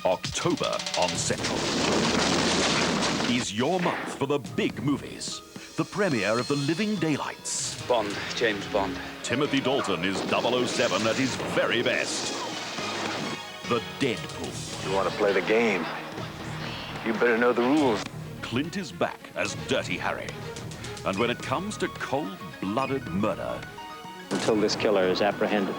October on Central is your month for the big movies. The premiere of The Living Daylights. Bond, James Bond. Timothy Dalton is 007 at his very best. The Deadpool. You want to play the game? You better know the rules. Clint is back as Dirty Harry. And when it comes to cold-blooded murder... Until this killer is apprehended.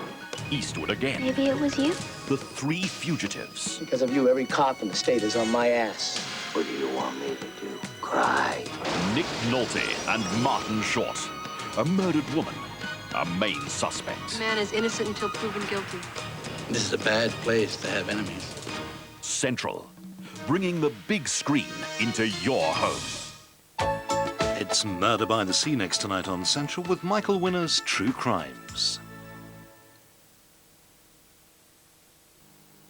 Eastwood again. Maybe it was you? The Three Fugitives. Because of you, every cop in the state is on my ass. What do you want me to do? Cry? Nick Nolte and Martin Short. A murdered woman. A main suspect. Man is innocent until proven guilty. This is a bad place to have enemies. Central. Bringing the big screen into your home. It's Murder by the Sea next tonight on Central with Michael Winner's True Crimes.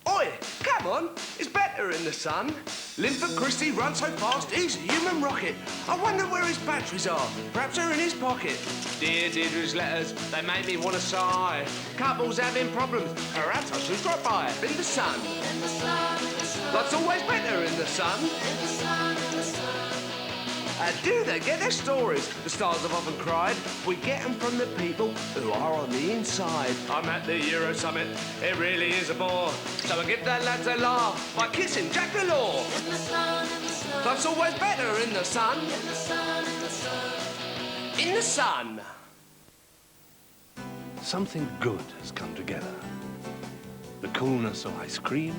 Oi, come on, it's better in the sun. Linford Christie runs so fast, he's a human rocket. I wonder where his batteries are. Perhaps they're in his pocket. Dear Deirdre's letters, they make me want to sigh. Couples having problems, perhaps I should drop by in the sun. Life's always better in the sun. Do they get their stories? The stars have often cried. We get them from the people who are on the inside. I'm at the Euro Summit. It really is a bore. So I give the lads a laugh by kissing Jack Delors. Life's always better in the sun. In the sun. Something good has come together. The coolness of ice cream,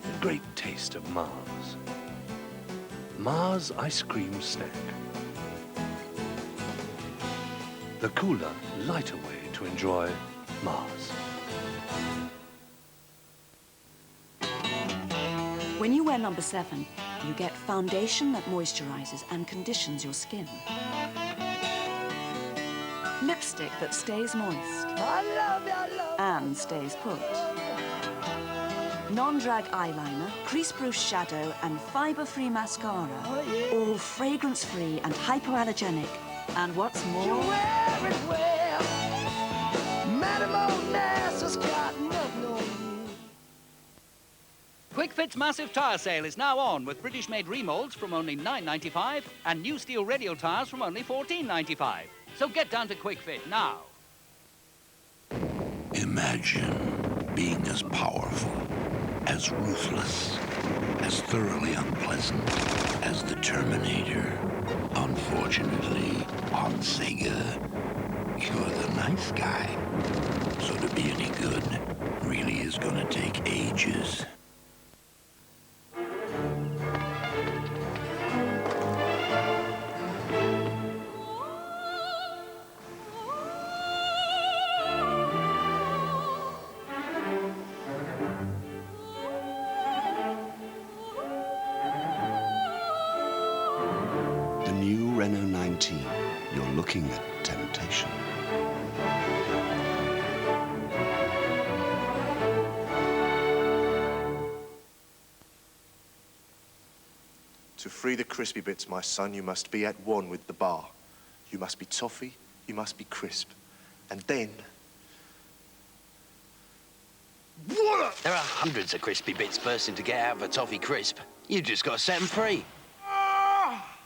the great taste of Mars. Mars Ice Cream Snack. The cooler, lighter way to enjoy Mars. When you wear number 7, you get foundation that moisturizes and conditions your skin. Lipstick that stays moist and stays put. Non-drag eyeliner, crease-proof shadow, and fibre-free mascara. All fragrance-free and hypoallergenic. And what's more... You wear it well. Madam O'Neill has got nothing on you. Quick Fit's massive tyre sale is now on with British-made remolds from only £9.95 and new steel radial tyres from only £14.95. So get down to Quick Fit now. Imagine being as powerful, as ruthless, as thoroughly unpleasant as the Terminator. Unfortunately, on Sega, you're the nice guy. So to be any good really is gonna take ages. Renault 19, you're looking at temptation. To free the crispy bits, my son, you must be at one with the bar. You must be toffee, you must be crisp. And then... What? There are hundreds of crispy bits bursting to get out of a toffee crisp. You've just got to set them free.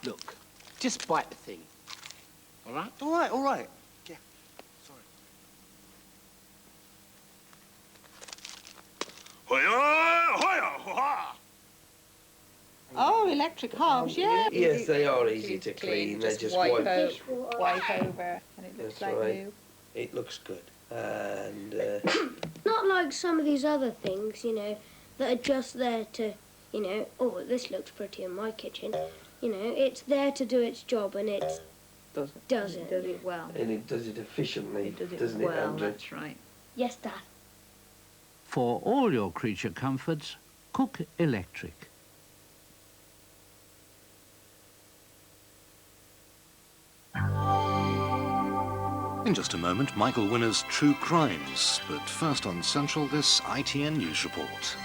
Look, just bite the thing. All right? All right. Yeah, sorry. Oh, electric hobs, yeah. Yes, they are easy to clean. They're just wipe over, and it looks like new. It looks good. And not like some of these other things, you know, that are just there to, you know, oh, this looks pretty in my kitchen. You know, it's there to do its job, and it does it. Does it well. And it does it efficiently, doesn't it, well, Andrew? That's right. Yes, Dad. For all your creature comforts, Cook Electric. In just a moment, Michael Winner's True Crimes. But first on Central, this ITN News Report.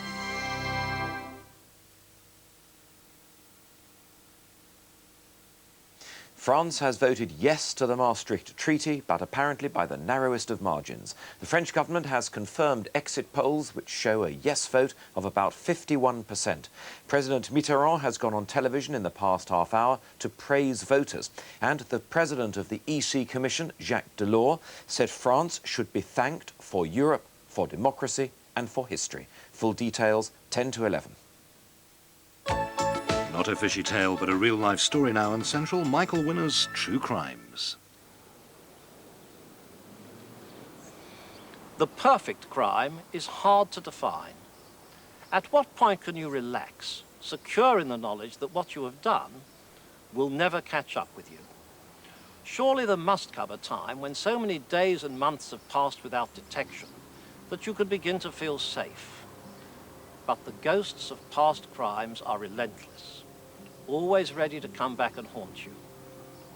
France has voted yes to the Maastricht Treaty, but apparently by the narrowest of margins. The French government has confirmed exit polls which show a yes vote of about 51%. President Mitterrand has gone on television in the past half hour to praise voters. And the president of the EC Commission, Jacques Delors, said France should be thanked for Europe, for democracy and for history. Full details, 10 to 11. Not a fishy tale, but a real-life story now on Central. Michael Winner's True Crimes. The perfect crime is hard to define. At what point can you relax, secure in the knowledge that what you have done will never catch up with you? Surely there must come a time when so many days and months have passed without detection that you could begin to feel safe. But the ghosts of past crimes are relentless, always ready to come back and haunt you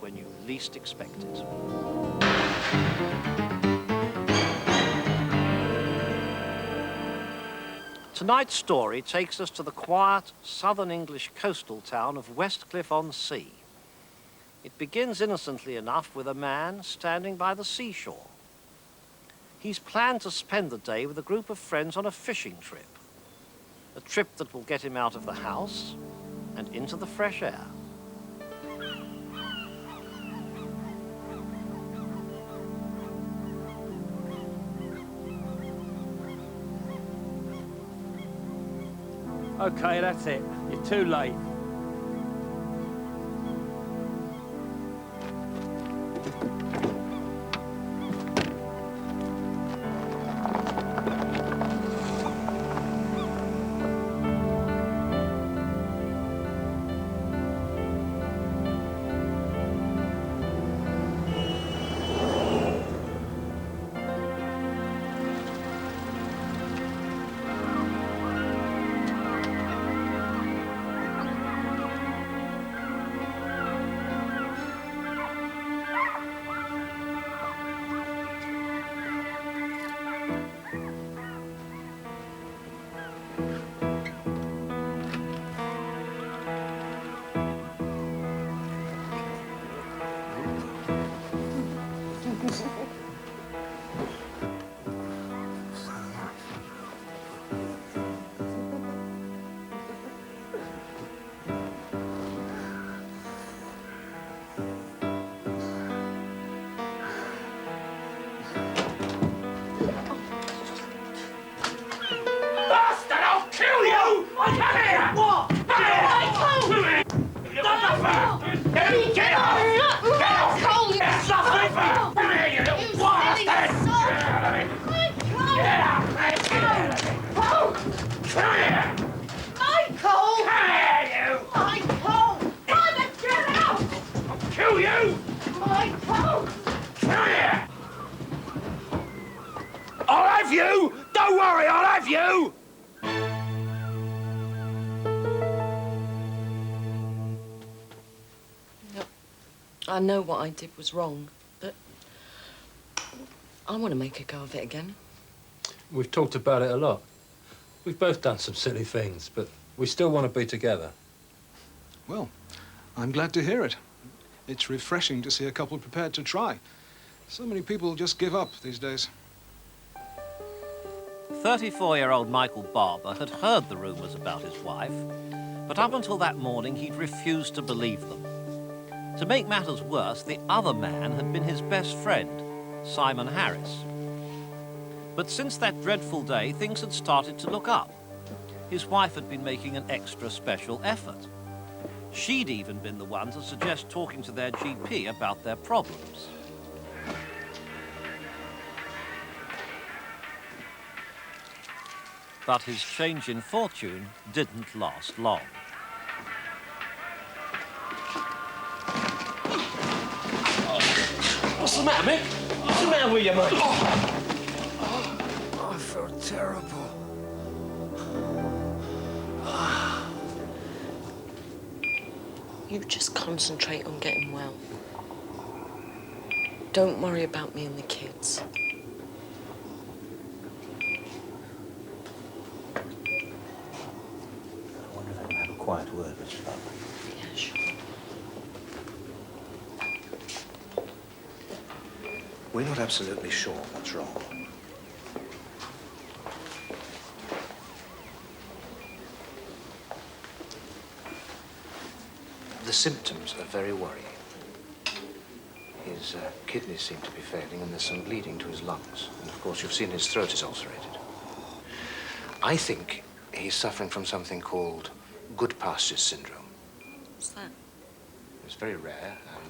when you least expect it. Tonight's story takes us to the quiet southern English coastal town of Westcliff-on-Sea. It begins innocently enough with a man standing by the seashore. He's planned to spend the day with a group of friends on a fishing trip. A trip that will get him out of the house and into the fresh air. Okay, that's it. You're too late. I'll have you! Don't worry, I'll have you! I know what I did was wrong, but I want to make a go of it again. We've talked about it a lot. We've both done some silly things, but we still want to be together. Well, I'm glad to hear it. It's refreshing to see a couple prepared to try. So many people just give up these days. 34-year-old Michael Barber had heard the rumours about his wife, but up until that morning he'd refused to believe them. To make matters worse, the other man had been his best friend, Simon Harris. But since that dreadful day, things had started to look up. His wife had been making an extra special effort. She'd even been the one to suggest talking to their GP about their problems. But his change in fortune didn't last long. What's the matter, Mick? What's the matter with you, mate? I feel terrible. You just concentrate on getting well. Don't worry about me and the kids. I wonder if I can have a quiet word with you, Barbara. Yeah, sure. We're not absolutely sure what's wrong. The symptoms are very worrying. His kidneys seem to be failing, and there's some bleeding to his lungs. And of course, you've seen his throat is ulcerated. I think he's suffering from something called Goodpastures syndrome. What's that? It's very rare, and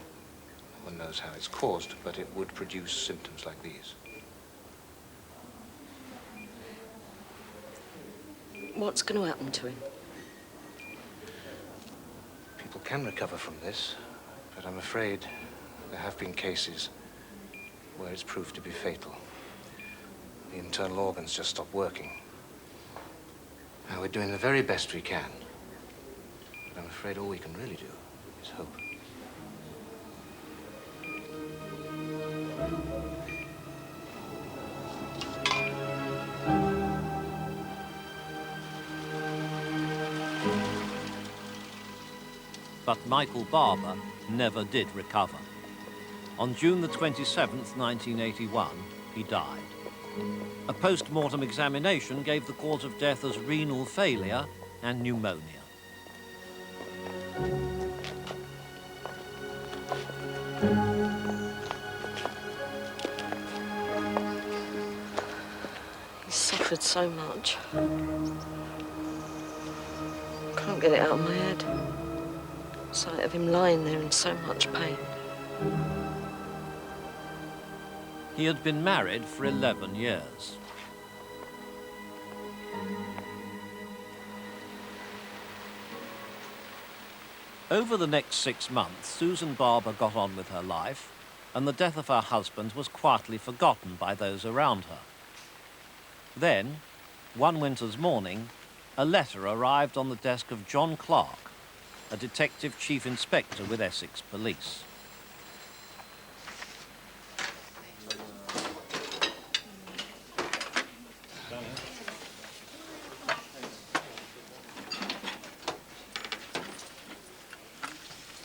no one knows how it's caused, but it would produce symptoms like these. What's going to happen to him? People can recover from this, but I'm afraid there have been cases where it's proved to be fatal. The internal organs just stop working. Now, we're doing the very best we can, but I'm afraid all we can really do is hope. But Michael Barber never did recover. On June the 27th, 1981, he died. A post-mortem examination gave the cause of death as renal failure and pneumonia. He suffered so much. Can't get it out of my head. Sight of him lying there in so much pain. He had been married for 11 years. Over the next 6 months, Susan Barber got on with her life, and the death of her husband was quietly forgotten by those around her. Then, one winter's morning, a letter arrived on the desk of John Clark, a detective chief inspector with Essex Police.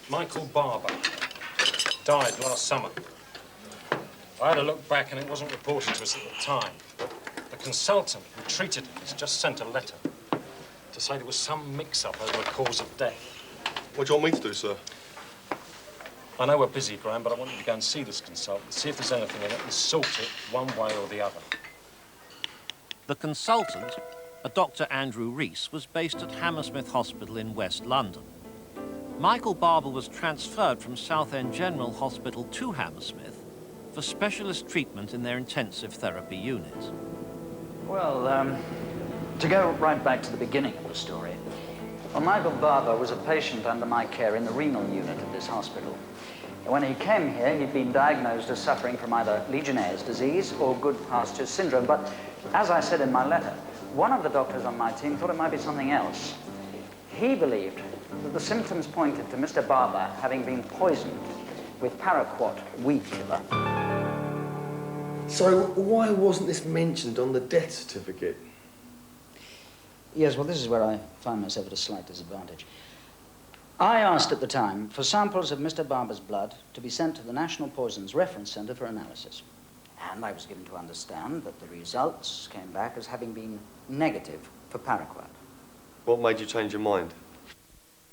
Michael Barber died last summer. I had a look back and it wasn't reported to us at the time, but the consultant who treated him has just sent a letter to say there was some mix-up over the cause of death. What do you want me to do, sir? I know we're busy, Graham, but I want you to go and see this consultant, see if there's anything in it, and sort it one way or the other. The consultant, a Dr. Andrew Rees, was based at Hammersmith Hospital in West London. Michael Barber was transferred from Southend General Hospital to Hammersmith for specialist treatment in their intensive therapy unit. Well, to go right back to the beginning of the story, well, Michael Barber was a patient under my care in the renal unit at this hospital. When he came here, he'd been diagnosed as suffering from either Legionnaire's disease or Goodpastures syndrome, but as I said in my letter, one of the doctors on my team thought it might be something else. He believed that the symptoms pointed to Mr. Barber having been poisoned with paraquat weed killer. So why wasn't this mentioned on the death certificate? Yes, well, this is where I find myself at a slight disadvantage. I asked at the time for samples of Mr. Barber's blood to be sent to the National Poisons Reference Centre for analysis. And I was given to understand that the results came back as having been negative for paraquat. What made you change your mind?